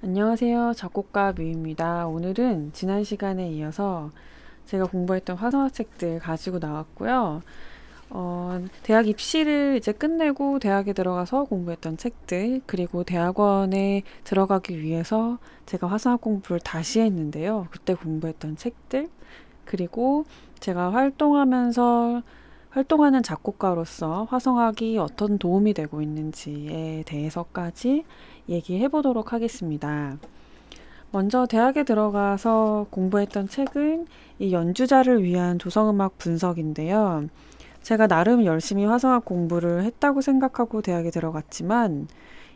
안녕하세요. 작곡가 뮤입니다. 오늘은 지난 시간에 이어서 제가 공부했던 화성학 책들 가지고 나왔고요. 대학 입시를 이제 끝내고 대학에 들어가서 공부했던 책들, 그리고 대학원에 들어가기 위해서 제가 화성학 공부를 다시 했는데요. 그때 공부했던 책들, 그리고 제가 활동하는 작곡가로서 화성학이 어떤 도움이 되고 있는지에 대해서까지 얘기해 보도록 하겠습니다. 먼저 대학에 들어가서 공부했던 책은 이 연주자를 위한 조성음악 분석인데요. 제가 나름 열심히 화성학 공부를 했다고 생각하고 대학에 들어갔지만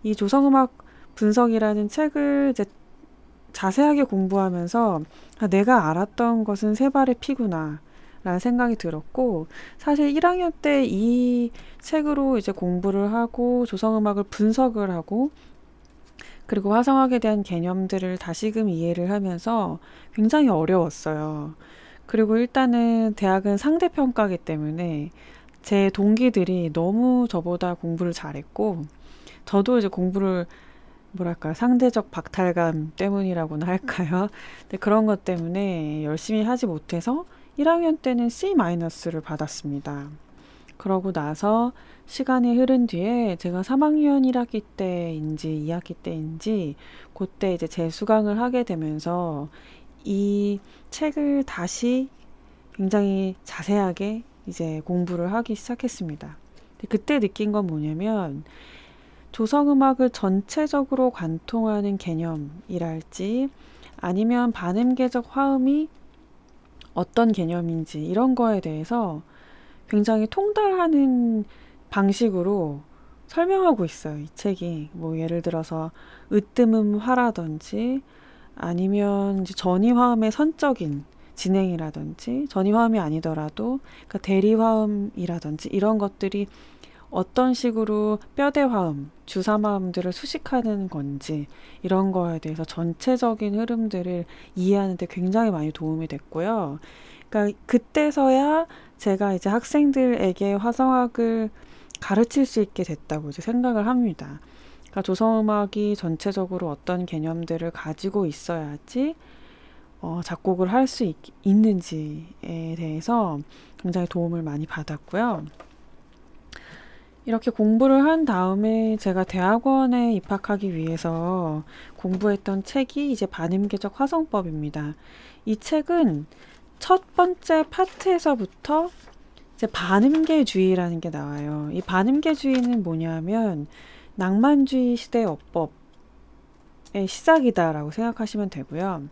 이 조성음악 분석이라는 책을 이제 자세하게 공부하면서 내가 알았던 것은 세 발의 피구나 라는 생각이 들었고, 사실 1학년 때 이 책으로 이제 공부를 하고 조성음악을 분석을 하고, 그리고 화성학에 대한 개념들을 다시금 이해를 하면서 굉장히 어려웠어요. 그리고 일단은 대학은 상대평가기 때문에 제 동기들이 너무 저보다 공부를 잘했고, 저도 이제 공부를 뭐랄까 상대적 박탈감 때문이라고나 할까요? 근데 그런 것 때문에 열심히 하지 못해서 1학년 때는 C-를 받았습니다. 그러고 나서 시간이 흐른 뒤에 제가 3학년 1학기 때인지 2학기 때인지 그때 이제 재수강을 하게 되면서 이 책을 다시 굉장히 자세하게 이제 공부를 하기 시작했습니다. 그때 느낀 건 뭐냐면 조성음악을 전체적으로 관통하는 개념이랄지 아니면 반음계적 화음이 어떤 개념인지 이런 거에 대해서 굉장히 통달하는 방식으로 설명하고 있어요. 이 책이 뭐 예를 들어서 으뜸음화라든지 아니면 이제 전이화음의 선적인 진행이라든지 전이화음이 아니더라도 그러니까 대리화음이라든지 이런 것들이 어떤 식으로 뼈대화음, 주사화음들을 수식하는 건지 이런 거에 대해서 전체적인 흐름들을 이해하는 데 굉장히 많이 도움이 됐고요. 그러니까 그때서야 제가 이제 학생들에게 화성학을 가르칠 수 있게 됐다고 이제 생각을 합니다. 그러니까 조성음악이 전체적으로 어떤 개념들을 가지고 있어야지 작곡을 할 수 있는지에 대해서 굉장히 도움을 많이 받았고요. 이렇게 공부를 한 다음에 제가 대학원에 입학하기 위해서 공부했던 책이 이제 반음계적 화성법입니다. 이 책은 첫 번째 파트에서부터 이제 반음계주의라는 게 나와요. 이 반음계주의는 뭐냐면 낭만주의 시대 어법의 시작이다라고 생각하시면 되고요.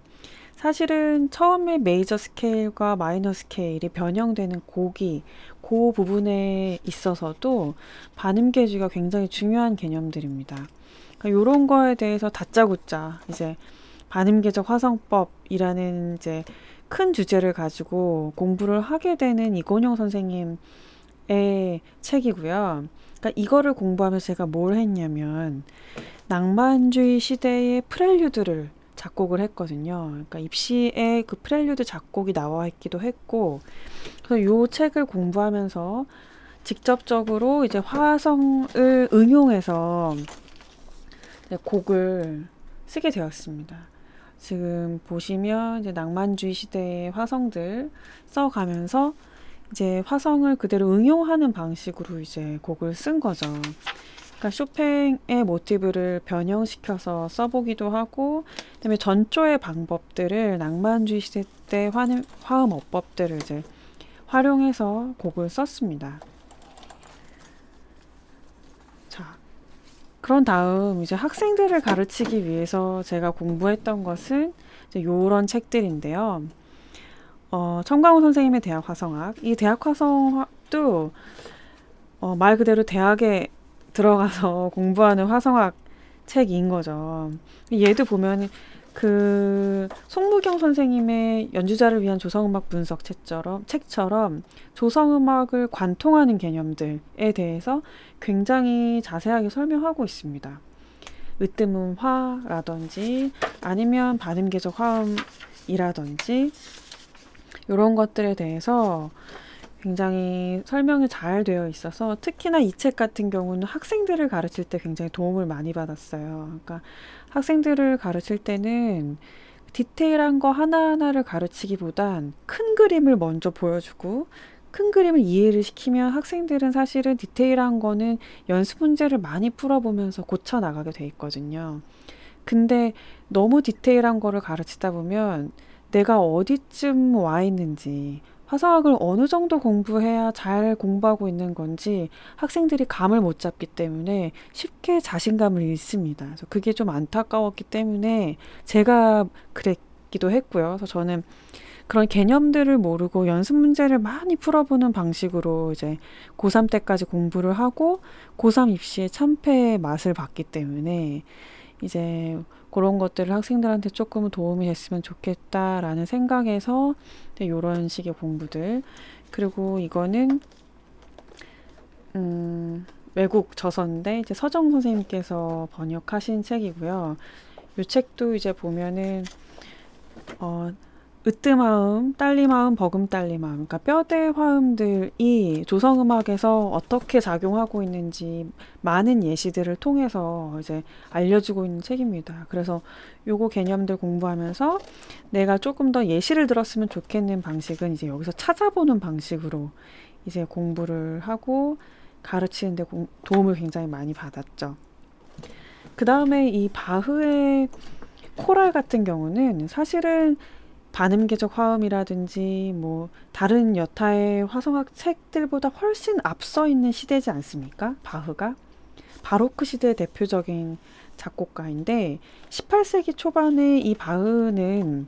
사실은 처음에 메이저 스케일과 마이너 스케일이 변형되는 곡이 그 부분에 있어서도 반음계주가 굉장히 중요한 개념들입니다. 그러니까 이런 거에 대해서 다짜고짜 이제 반음계적 화성법이라는 이제 큰 주제를 가지고 공부를 하게 되는 이건영 선생님의 책이고요. 그러니까 이거를 공부하면서 제가 뭘 했냐면 낭만주의 시대의 프렐류드를 작곡을 했거든요. 그러니까 입시에 그 프렐류드 작곡이 나와 있기도 했고, 그래서 요 책을 공부하면서 직접적으로 이제 화성을 응용해서 곡을 쓰게 되었습니다. 지금 보시면 이제 낭만주의 시대의 화성들 써가면서 이제 화성을 그대로 응용하는 방식으로 이제 곡을 쓴 거죠. 그러니까 쇼팽의 모티브를 변형시켜서 써보기도 하고, 그다음에 전조의 방법들을 낭만주의 시대 때 화음 어법들을 이제 활용해서 곡을 썼습니다. 자, 그런 다음 이제 학생들을 가르치기 위해서 제가 공부했던 것은 이제 요런 책들인데요. 청강호 선생님의 대학 화성학. 이 대학 화성학도 말 그대로 대학에 들어가서 공부하는 화성학 책인 거죠. 얘도 보면 그 송무경 선생님의 연주자를 위한 조성음악 분석 책처럼 조성음악을 관통하는 개념들에 대해서 굉장히 자세하게 설명하고 있습니다. 으뜸음화라든지 아니면 반음계적 화음이라든지 이런 것들에 대해서 굉장히 설명이 잘 되어 있어서 특히나 이 책 같은 경우는 학생들을 가르칠 때 굉장히 도움을 많이 받았어요. 그러니까 학생들을 가르칠 때는 디테일한 거 하나하나를 가르치기보단 큰 그림을 먼저 보여주고 큰 그림을 이해를 시키면 학생들은 사실은 디테일한 거는 연습 문제를 많이 풀어보면서 고쳐 나가게 돼 있거든요. 근데 너무 디테일한 거를 가르치다 보면 내가 어디쯤 와 있는지, 화성학을 어느 정도 공부해야 잘 공부하고 있는 건지 학생들이 감을 못 잡기 때문에 쉽게 자신감을 잃습니다. 그래서 그게 좀 안타까웠기 때문에 제가 그랬기도 했고요. 그래서 저는 그런 개념들을 모르고 연습 문제를 많이 풀어보는 방식으로 이제 고3 때까지 공부를 하고 고3 입시에 참패의 맛을 봤기 때문에 이제 그런 것들을 학생들한테 조금 도움이 됐으면 좋겠다라는 생각에서 이런 식의 공부들. 그리고 이거는 외국 저서인데 이제 서정 선생님께서 번역하신 책이고요. 이 책도 이제 보면은 으뜸화음, 딸림화음, 버금딸림화음, 그러니까 뼈대 화음들이 조성음악에서 어떻게 작용하고 있는지 많은 예시들을 통해서 이제 알려주고 있는 책입니다. 그래서 요거 개념들 공부하면서 내가 조금 더 예시를 들었으면 좋겠는 방식은 이제 여기서 찾아보는 방식으로 이제 공부를 하고 가르치는데 도움을 굉장히 많이 받았죠. 그 다음에 이 바흐의 코랄 같은 경우는 사실은 반음계적 화음이라든지 뭐 다른 여타의 화성학 책들보다 훨씬 앞서 있는 시대지 않습니까? 바흐가 바로크 시대의 대표적인 작곡가인데 18세기 초반에 이 바흐는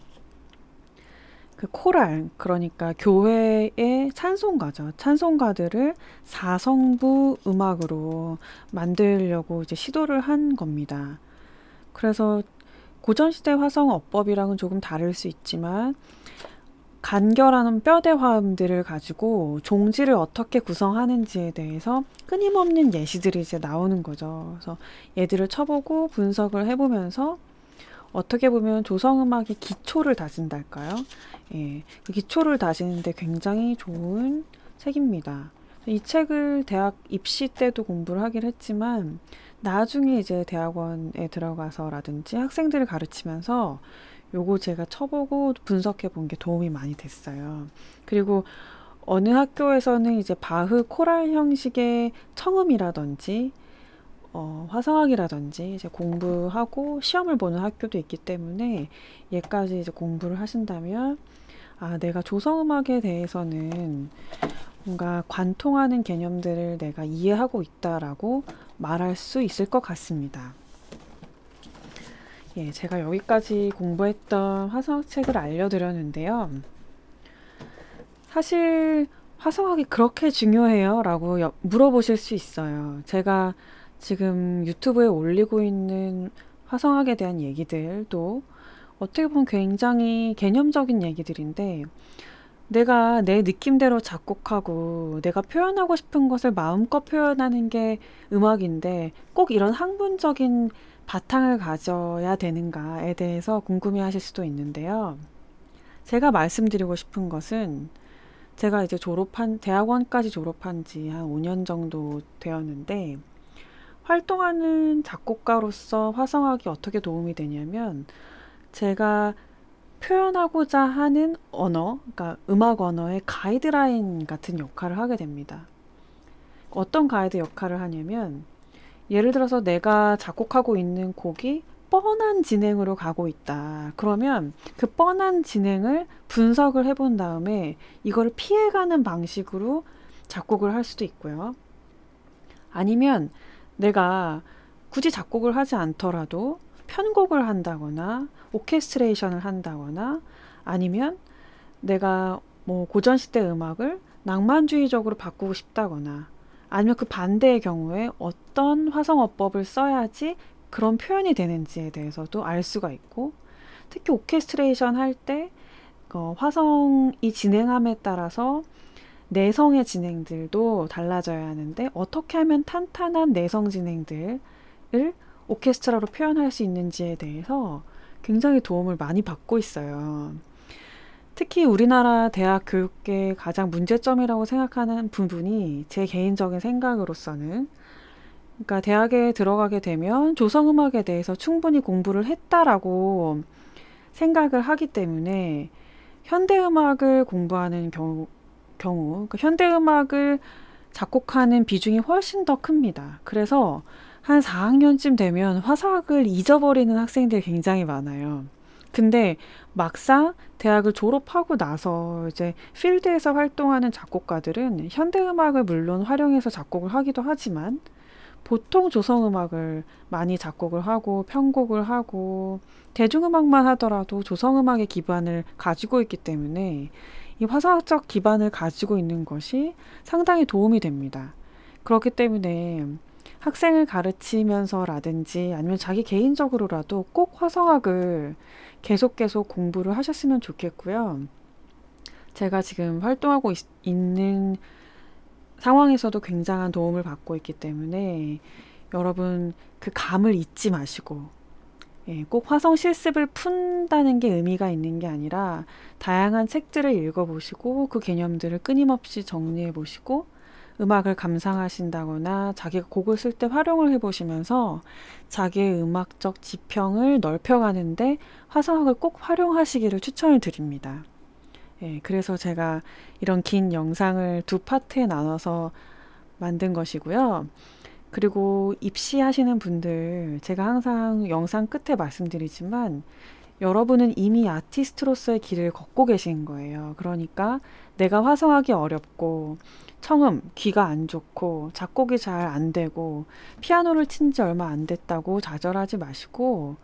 그 코랄, 그러니까 교회의 찬송가죠. 찬송가들을 사성부 음악으로 만들려고 이제 시도를 한 겁니다. 그래서 고전시대 화성 어법이랑은 조금 다를 수 있지만 간결한 뼈대 화음들을 가지고 종지를 어떻게 구성하는지에 대해서 끊임없는 예시들이 이제 나오는 거죠. 그래서 얘들을 쳐보고 분석을 해보면서 어떻게 보면 조성음악의 기초를 다진달까요? 예, 그 기초를 다지는데 굉장히 좋은 책입니다. 이 책을 대학 입시 때도 공부를 하긴 했지만 나중에 이제 대학원에 들어가서라든지 학생들을 가르치면서 요거 제가 쳐보고 분석해 본 게 도움이 많이 됐어요. 그리고 어느 학교에서는 이제 바흐 코랄 형식의 청음이라든지 화성학이라든지 이제 공부하고 시험을 보는 학교도 있기 때문에 얘까지 이제 공부를 하신다면 아, 내가 조성음악에 대해서는 뭔가 관통하는 개념들을 내가 이해하고 있다라고 말할 수 있을 것 같습니다. 예, 제가 여기까지 공부했던 화성학 책을 알려드렸는데요. 사실 화성학이 그렇게 중요해요? 라고 물어보실 수 있어요. 제가 지금 유튜브에 올리고 있는 화성학에 대한 얘기들도 어떻게 보면 굉장히 개념적인 얘기들인데 내가 내 느낌대로 작곡하고 내가 표현하고 싶은 것을 마음껏 표현하는 게 음악인데 꼭 이런 학문적인 바탕을 가져야 되는가에 대해서 궁금해 하실 수도 있는데요. 제가 말씀드리고 싶은 것은 제가 이제 대학원까지 졸업한 지 한 5년 정도 되었는데 활동하는 작곡가로서 화성학이 어떻게 도움이 되냐면 제가 표현하고자 하는 언어, 그러니까 음악 언어의 가이드라인 같은 역할을 하게 됩니다. 어떤 가이드 역할을 하냐면 예를 들어서 내가 작곡하고 있는 곡이 뻔한 진행으로 가고 있다. 그러면 그 뻔한 진행을 분석을 해본 다음에 이걸 피해가는 방식으로 작곡을 할 수도 있고요. 아니면 내가 굳이 작곡을 하지 않더라도 편곡을 한다거나 오케스트레이션을 한다거나 아니면 내가 뭐 고전시대 음악을 낭만주의적으로 바꾸고 싶다거나 아니면 그 반대의 경우에 어떤 화성어법을 써야지 그런 표현이 되는지에 대해서도 알 수가 있고 특히 오케스트레이션 할 때 화성이 진행함에 따라서 내성의 진행들도 달라져야 하는데 어떻게 하면 탄탄한 내성 진행들을 오케스트라로 표현할 수 있는지에 대해서 굉장히 도움을 많이 받고 있어요. 특히 우리나라 대학 교육계의 가장 문제점이라고 생각하는 부분이 제 개인적인 생각으로서는, 그러니까 대학에 들어가게 되면 조성음악에 대해서 충분히 공부를 했다라고 생각을 하기 때문에 현대음악을 공부하는 그러니까 현대음악을 작곡하는 비중이 훨씬 더 큽니다. 그래서 한 4학년쯤 되면 화사학을 잊어버리는 학생들이 굉장히 많아요. 근데 막상 대학을 졸업하고 나서 이제 필드에서 활동하는 작곡가들은 현대음악을 물론 활용해서 작곡을 하기도 하지만 보통 조성음악을 많이 작곡을 하고 편곡을 하고 대중음악만 하더라도 조성음악의 기반을 가지고 있기 때문에 이 화사학적 기반을 가지고 있는 것이 상당히 도움이 됩니다. 그렇기 때문에 학생을 가르치면서라든지 아니면 자기 개인적으로라도 꼭 화성학을 계속 공부를 하셨으면 좋겠고요. 제가 지금 활동하고 있는 상황에서도 굉장한 도움을 받고 있기 때문에 여러분 그 감을 잊지 마시고, 꼭 화성 실습을 푼다는 게 의미가 있는 게 아니라 다양한 책들을 읽어보시고 그 개념들을 끊임없이 정리해 보시고 음악을 감상하신다거나 자기가 곡을 쓸 때 활용을 해보시면서 자기의 음악적 지평을 넓혀가는데 화성학을 꼭 활용하시기를 추천을 드립니다. 그래서 제가 이런 긴 영상을 두 파트에 나눠서 만든 것이고요. 그리고 입시하시는 분들, 제가 항상 영상 끝에 말씀드리지만 여러분은 이미 아티스트로서의 길을 걷고 계신 거예요. 그러니까 내가 화성하기 어렵고 청음, 귀가 안 좋고 작곡이 잘 안 되고 피아노를 친지 얼마 안 됐다고 좌절하지 마시고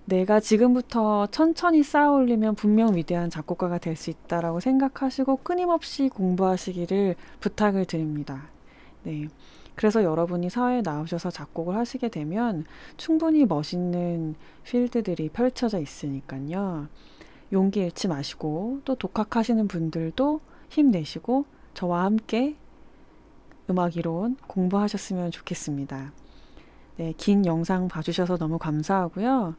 내가 지금부터 천천히 쌓아 올리면 분명 위대한 작곡가가 될 수 있다라고 생각하시고 끊임없이 공부하시기를 부탁을 드립니다. 네. 그래서 여러분이 사회에 나오셔서 작곡을 하시게 되면 충분히 멋있는 필드들이 펼쳐져 있으니까요. 용기 잃지 마시고 또 독학하시는 분들도 힘내시고 저와 함께 음악 이론 공부하셨으면 좋겠습니다. 네, 긴 영상 봐주셔서 너무 감사하고요.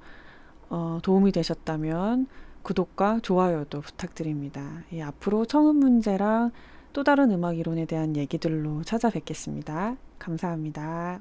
도움이 되셨다면 구독과 좋아요도 부탁드립니다. 앞으로 청음 문제랑 또 다른 음악 이론에 대한 얘기들로 찾아뵙겠습니다. 감사합니다.